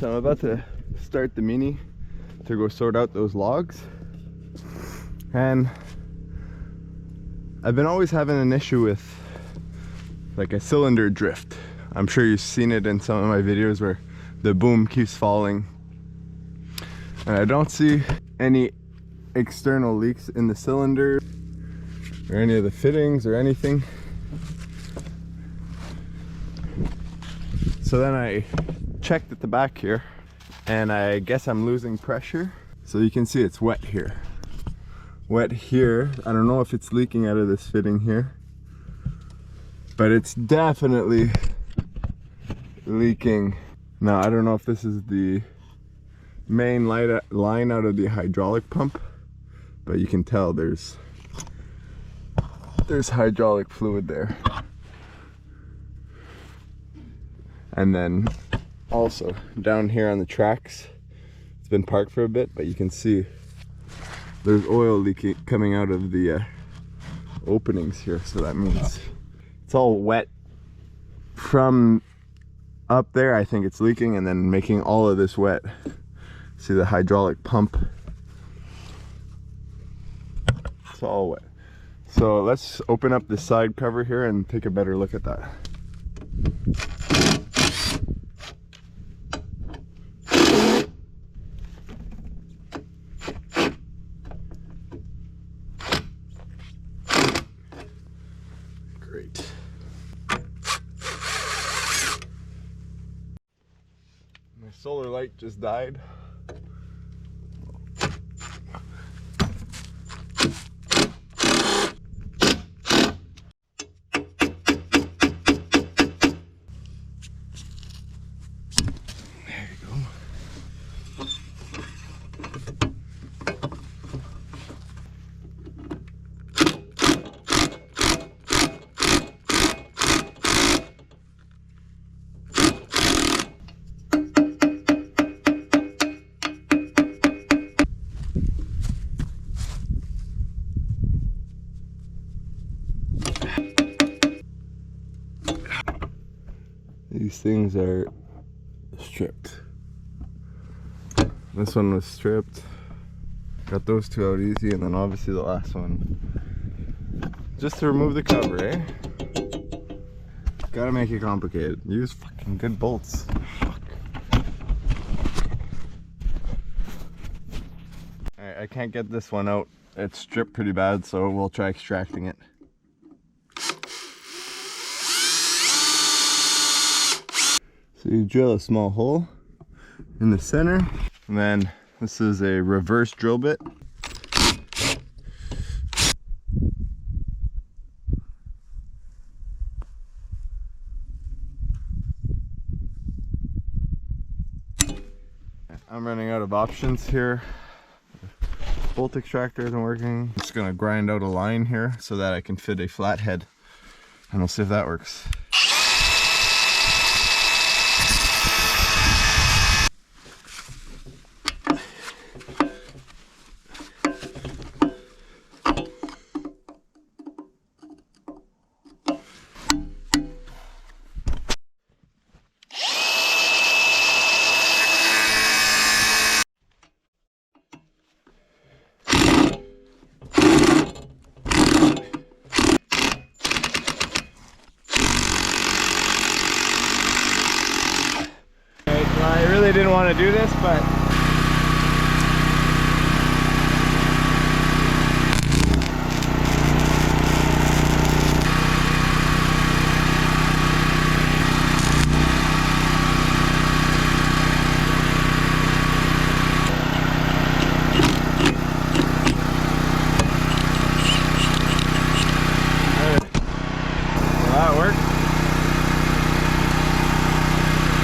So I'm about to start the Mini to go sort out those logs. And I've been always having an issue with like a cylinder drift. I'm sure you've seen it in some of my videos where the boom keeps falling. And I don't see any external leaks in the cylinder or any of the fittings or anything. So then I checked at the back here, and I guess I'm losing pressure. So you can see it's wet here. Wet here. I don't know if it's leaking out of this fitting here, but it's definitely leaking. Now I don't know if this is the main line out of the hydraulic pump, but you can tell there's hydraulic fluid there. And then also down here on the tracks, it's been parked for a bit, but you can see there's oil leaking coming out of the openings here. So that means it's all wet from up there. I think it's leaking and then making all of this wet. See the hydraulic pump, it's all wet. So let's open up the side cover here and take a better look at that. Great. My solar light just died. These things are stripped. This one was stripped. Got those two out easy, and then obviously the last one. Just to remove the cover, eh? Gotta make it complicated. Use fucking good bolts. Fuck. Alright, I can't get this one out. It's stripped pretty bad, so we'll try extracting it. So you drill a small hole in the center, and then this is a reverse drill bit. I'm running out of options here. Bolt extractor isn't working. I'm just gonna grind out a line here so that I can fit a flathead, and we'll see if that works. I really didn't want to do this, but that worked.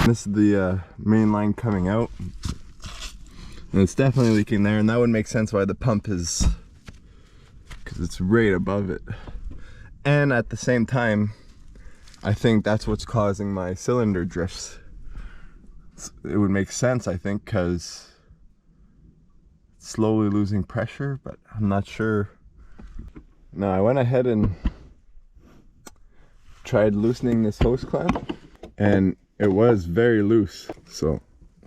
This is the main line coming out, and it's definitely leaking there, and that would make sense why the pump is, because it's right above it. And at the same time, I think that's what's causing my cylinder drifts. It would make sense, I think, because it's slowly losing pressure, but I'm not sure. Now I went ahead and tried loosening this hose clamp, and it was very loose, so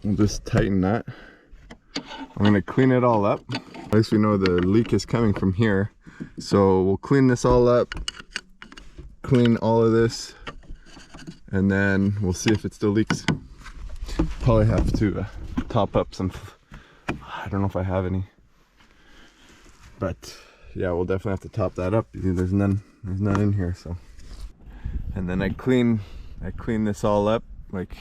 we'll just tighten that. I'm gonna clean it all up. At least we know the leak is coming from here. So we'll clean this all up, clean all of this, and then we'll see if it still leaks. Probably have to top up some, I don't know if I have any, but yeah, we'll definitely have to top that up. There's none in here. So, and then I clean this all up. Like,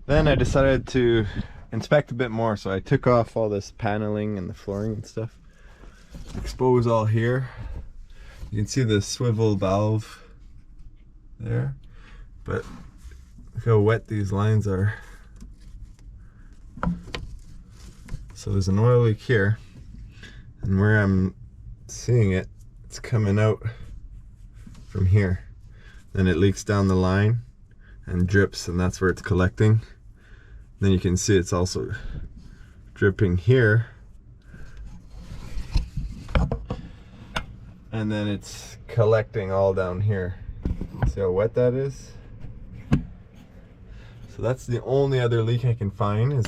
then I decided to inspect a bit more, so I took off all this paneling and the flooring and stuff, expose all here. You can see the swivel valve there, but look how wet these lines are. So there's an oil leak here, and where I'm seeing it, it's coming out from here. Then it leaks down the line and drips, and that's where it's collecting. Then you can see it's also dripping here, and then it's collecting all down here. See how wet that is? So that's the only other leak I can find is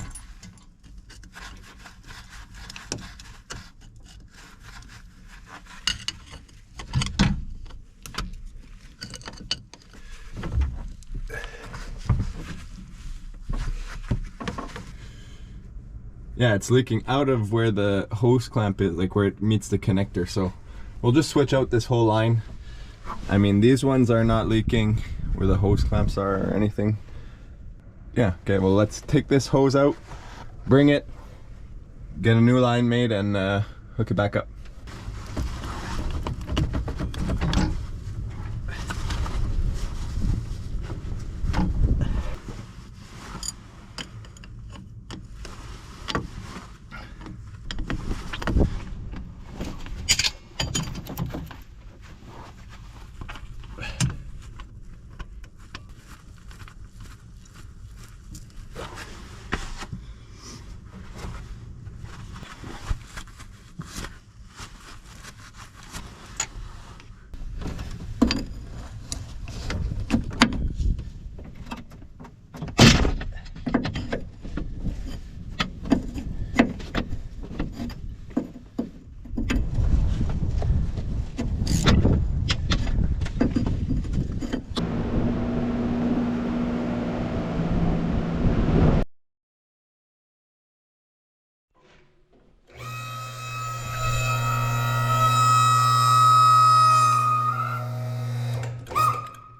yeah, it's leaking out of where the hose clamp is, like where it meets the connector. So we'll just switch out this whole line. I mean, these ones are not leaking where the hose clamps are or anything. Yeah, okay, well, let's take this hose out, bring it, get a new line made, and hook it back up.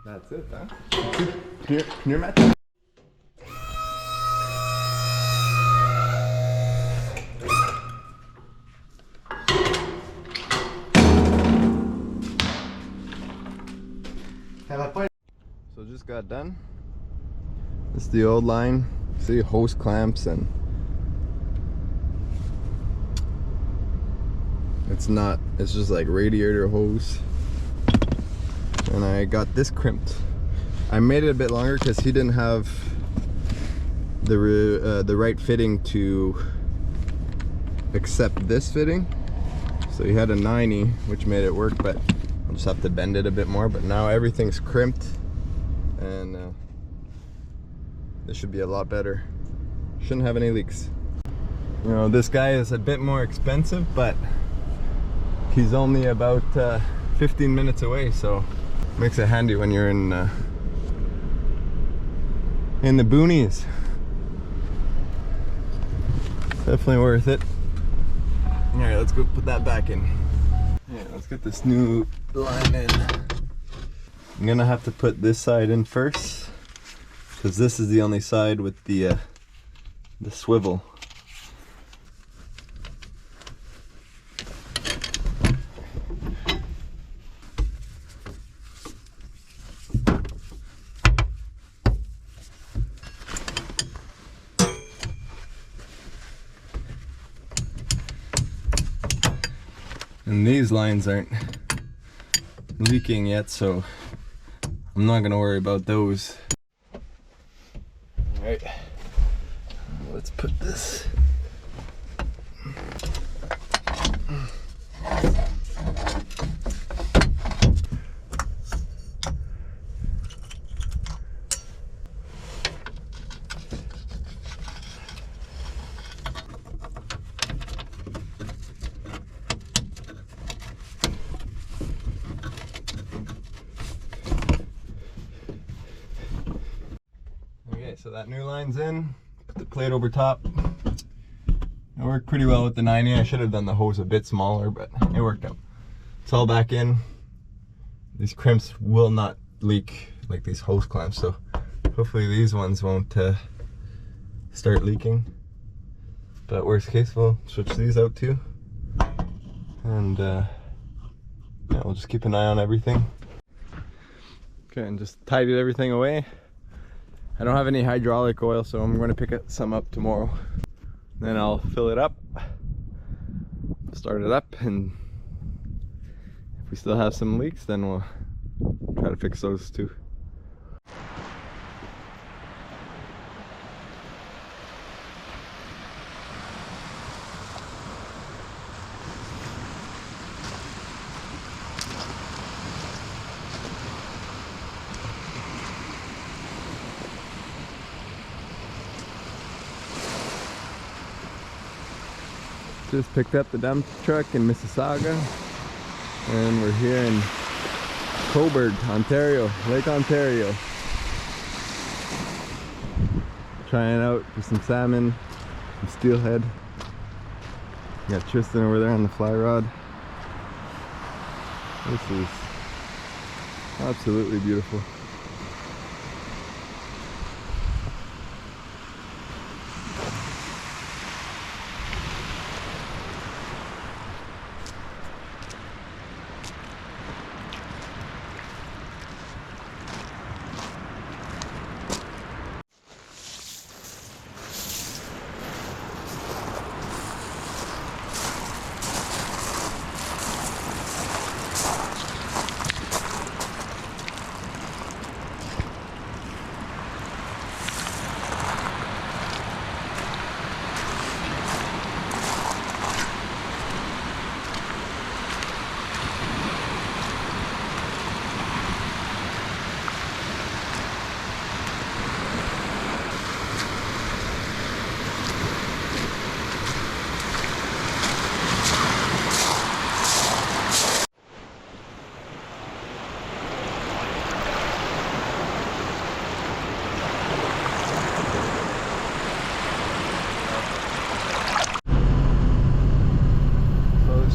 That's it, huh? Can you imagine? So just got done. This is the old line. See, hose clamps, and it's just like radiator hose. And I got this crimped. I made it a bit longer because he didn't have the right fitting to accept this fitting. So he had a 90, which made it work, but I'll just have to bend it a bit more. But now everything's crimped, and this should be a lot better. Shouldn't have any leaks. You know, this guy is a bit more expensive, but he's only about 15 minutes away, so makes it handy when you're in the boonies. Definitely worth it. All right, let's go put that back in. Yeah, let's get this new line in. I'm gonna have to put this side in first, because this is the only side with the swivel. And these lines aren't leaking yet, so I'm not gonna worry about those. All right, let's put this. So that new line's in. Put the plate over top. It worked pretty well with the 90. I should have done the hose a bit smaller, but it worked out. It's all back in. These crimps will not leak like these hose clamps, so hopefully these ones won't start leaking. But worst case, we'll switch these out too. And yeah, we'll just keep an eye on everything. Okay, and just tidied everything away. I don't have any hydraulic oil, so I'm going to pick some up tomorrow. Then I'll fill it up, start it up, and if we still have some leaks, then we'll try to fix those too. Just picked up the dump truck in Mississauga, and we're here in Cobourg, Ontario, Lake Ontario. Trying out for some salmon, some steelhead. Got Tristan over there on the fly rod. This is absolutely beautiful.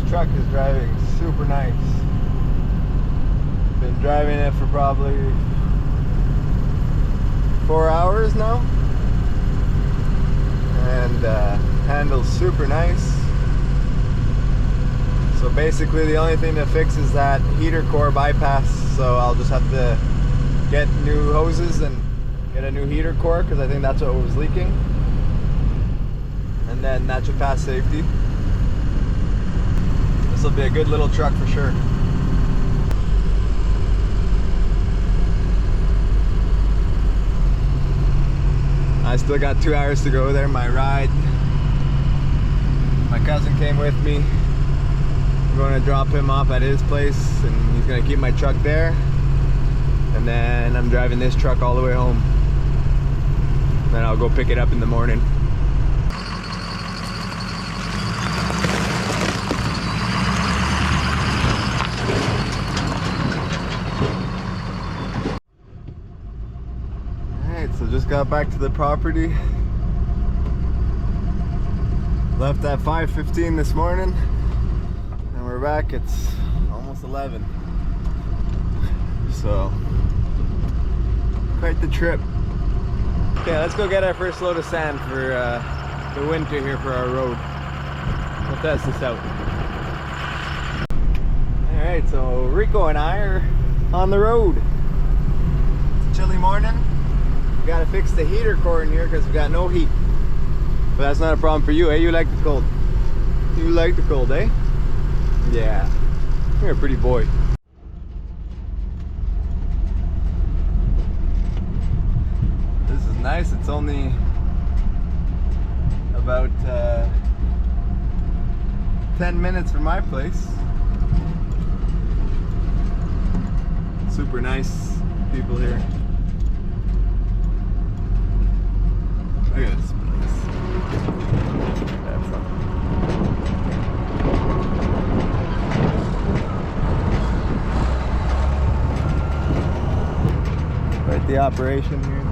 Truck is driving super nice. Been driving it for probably 4 hours now, and handles super nice. So basically the only thing to fix is that heater core bypass, so I'll just have to get new hoses and get a new heater core, because I think that's what was leaking, and then that should pass safety. This will be a good little truck for sure. I still got 2 hours to go there. My ride, my cousin came with me. I'm going to drop him off at his place, and he's going to keep my truck there, and then I'm driving this truck all the way home. Then I'll go pick it up in the morning. So just got back to the property. Left at 5:15 this morning, and we're back. It's almost 11. So quite the trip. Okay, let's go get our first load of sand for the winter here for our road. We'll test this out. All right, so Rico and I are on the road. It's a chilly morning. We gotta fix the heater core in here because we got no heat. But that's not a problem for you, eh? You like the cold. You like the cold, eh? Yeah. You're a pretty boy. This is nice. It's only about 10 minutes from my place. Super nice people here. Look at this place. That's something. Quite the operation here.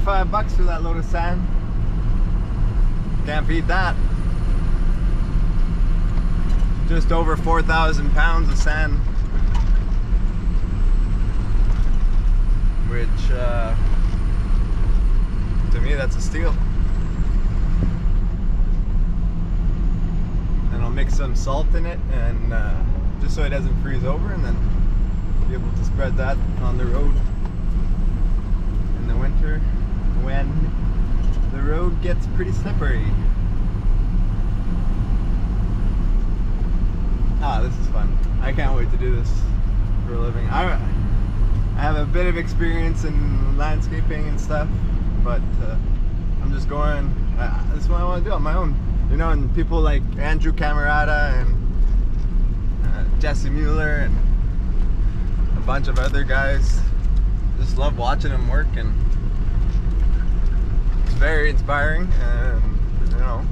$25 for that load of sand. Can't beat that. Just over 4,000 pounds of sand, which to me that's a steal. And I'll mix some salt in it, and just so it doesn't freeze over, and then be able to spread that on the road in the winter when the road gets pretty slippery. Ah, this is fun. I can't wait to do this for a living. I have a bit of experience in landscaping and stuff, but I'm just going, this is what I want to do on my own. You know, and people like Andrew Camerata and Jesse Mueller and a bunch of other guys, just love watching them work, and it's very inspiring, and you know,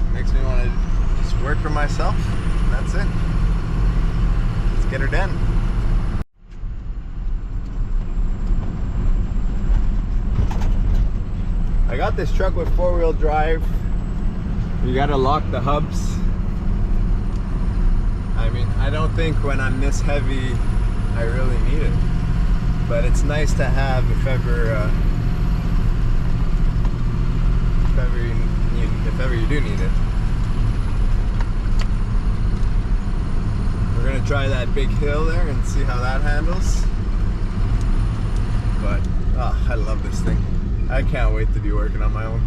it makes me want to just work for myself. That's it. Let's get her done. I got this truck with 4-wheel drive. You gotta lock the hubs. I mean, I don't think when I'm this heavy I really need it, but it's nice to have if ever you do need it. We're gonna try that big hill there and see how that handles. But I love this thing. I can't wait to be working on my own.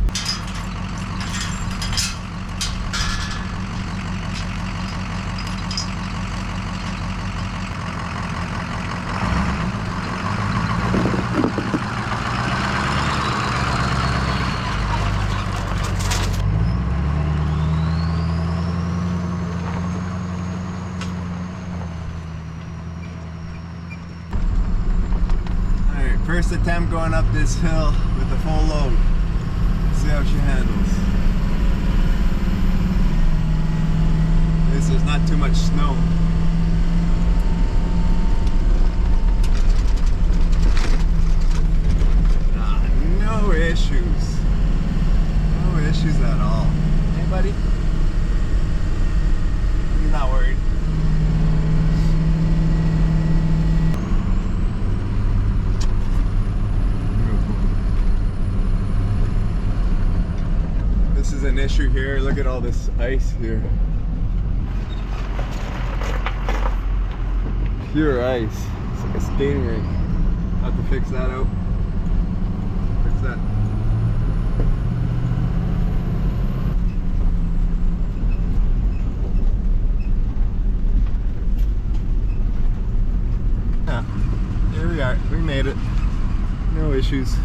First attempt going up this hill with a full load. See how she handles. At least there's not too much snow. No issues. No issues at all. Hey buddy? He's not worried. This is an issue here. Look at all this ice here. Pure ice. It's like a skating rink. I'll have to fix that out. Fix that. Yeah, here we are. We made it. No issues.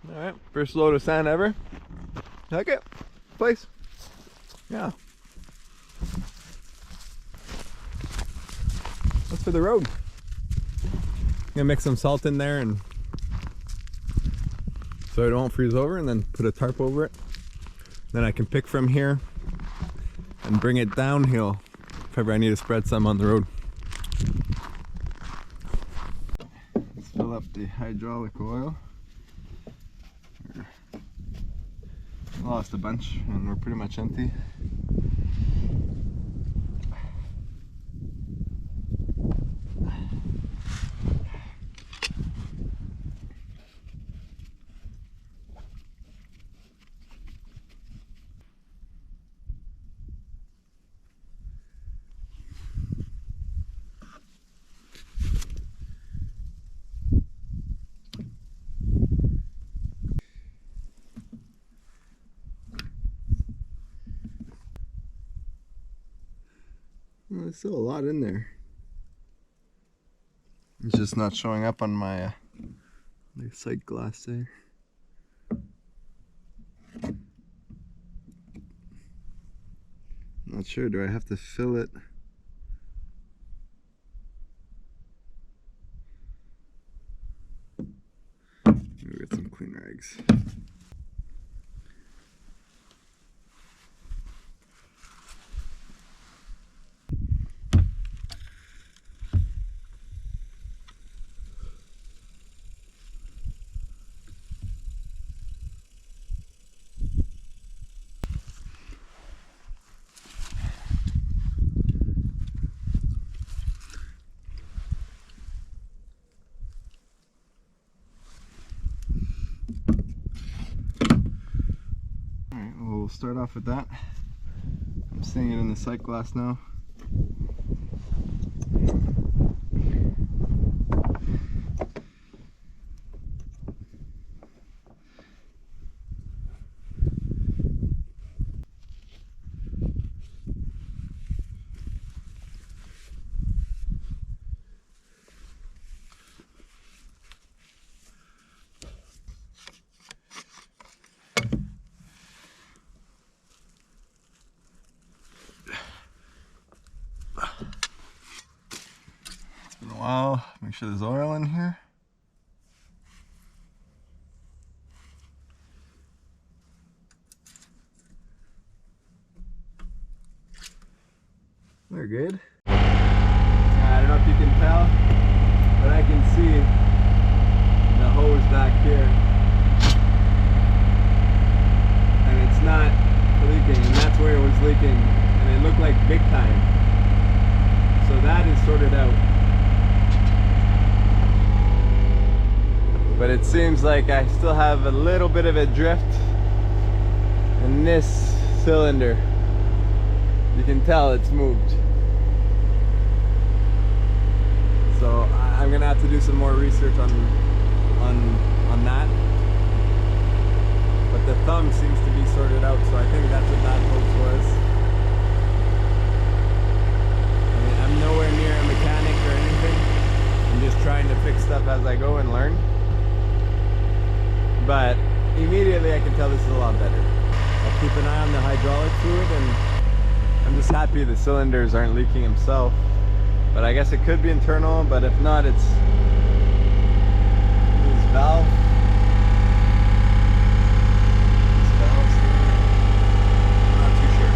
Alright, first load of sand ever. Like it? Place? Yeah. That's for the road. I'm gonna mix some salt in there and so it won't freeze over, and then put a tarp over it. Then I can pick from here and bring it downhill if ever I need to spread some on the road. Let's fill up the hydraulic oil. lost a bunch and we're pretty much empty. Well, there's still a lot in there. It's just not showing up on my sight glass there. Not sure, do I have to fill it? Maybe get some clean rags. We'll start off with that. I'm seeing it in the sight glass now. Wow, make sure there's oil in here. They're good. I don't know if you can tell, but I can see the hose back here. And it's not leaking, and that's where it was leaking. And it looked like big time. So that is sorted out. But it seems like I still have a little bit of a drift in this cylinder. You can tell it's moved. So I'm gonna have to do some more research on that. But the thumb seems to be sorted out, so I think that's what that hose was. I mean, I'm nowhere near a mechanic or anything. I'm just trying to fix stuff as I go and learn. But immediately I can tell this is a lot better. I'll keep an eye on the hydraulic fluid, and I'm just happy the cylinders aren't leaking themselves. But I guess it could be internal, but if not, it's this valve. These valves. I'm not too sure.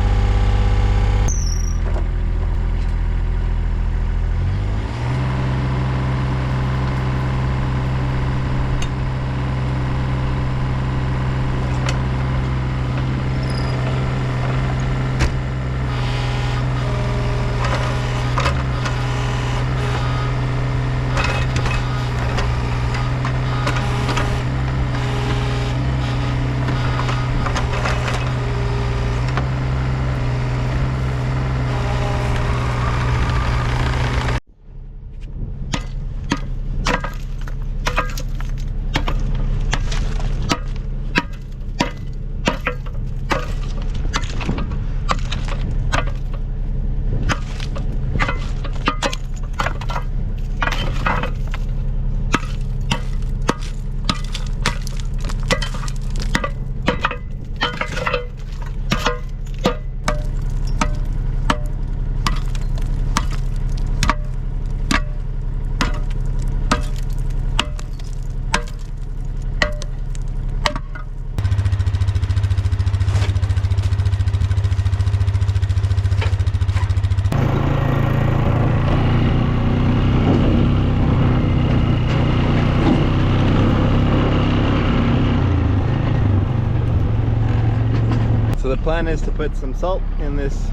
So the plan is to put some salt in this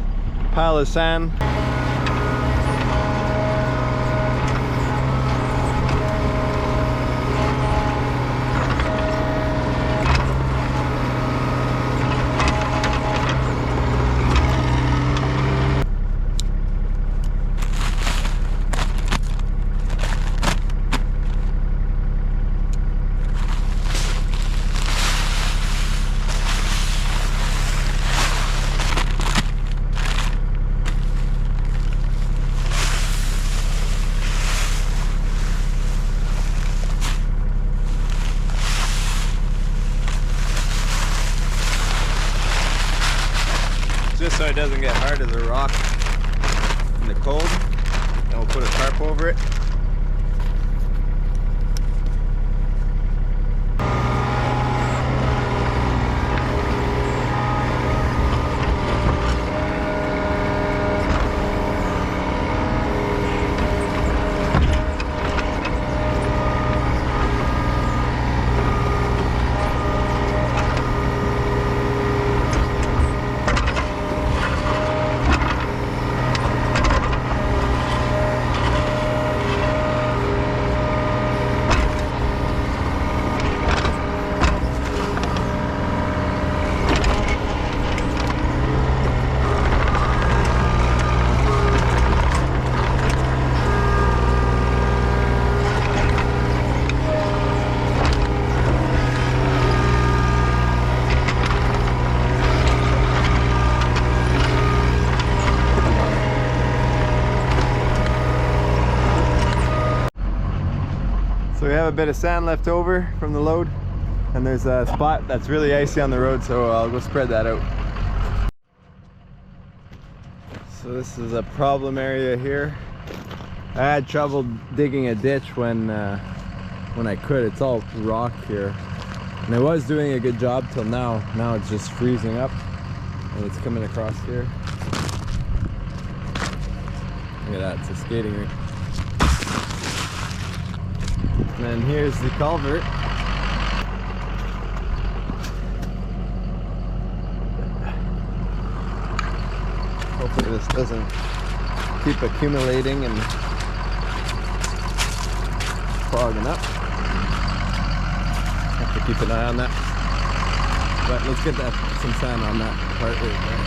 pile of sand. Just so it doesn't get hard as a rock in the cold, and we'll put a tarp over it. So we have a bit of sand left over from the load, and there's a spot that's really icy on the road, so I'll go spread that out. So this is a problem area here. I had trouble digging a ditch when I could. It's all rock here, and I was doing a good job till now. Now it's just freezing up and it's coming across here. Look at that, it's a skating rink. And then here's the culvert. Hopefully this doesn't keep accumulating and clogging up. Have to keep an eye on that. But let's get some sand on that part right there.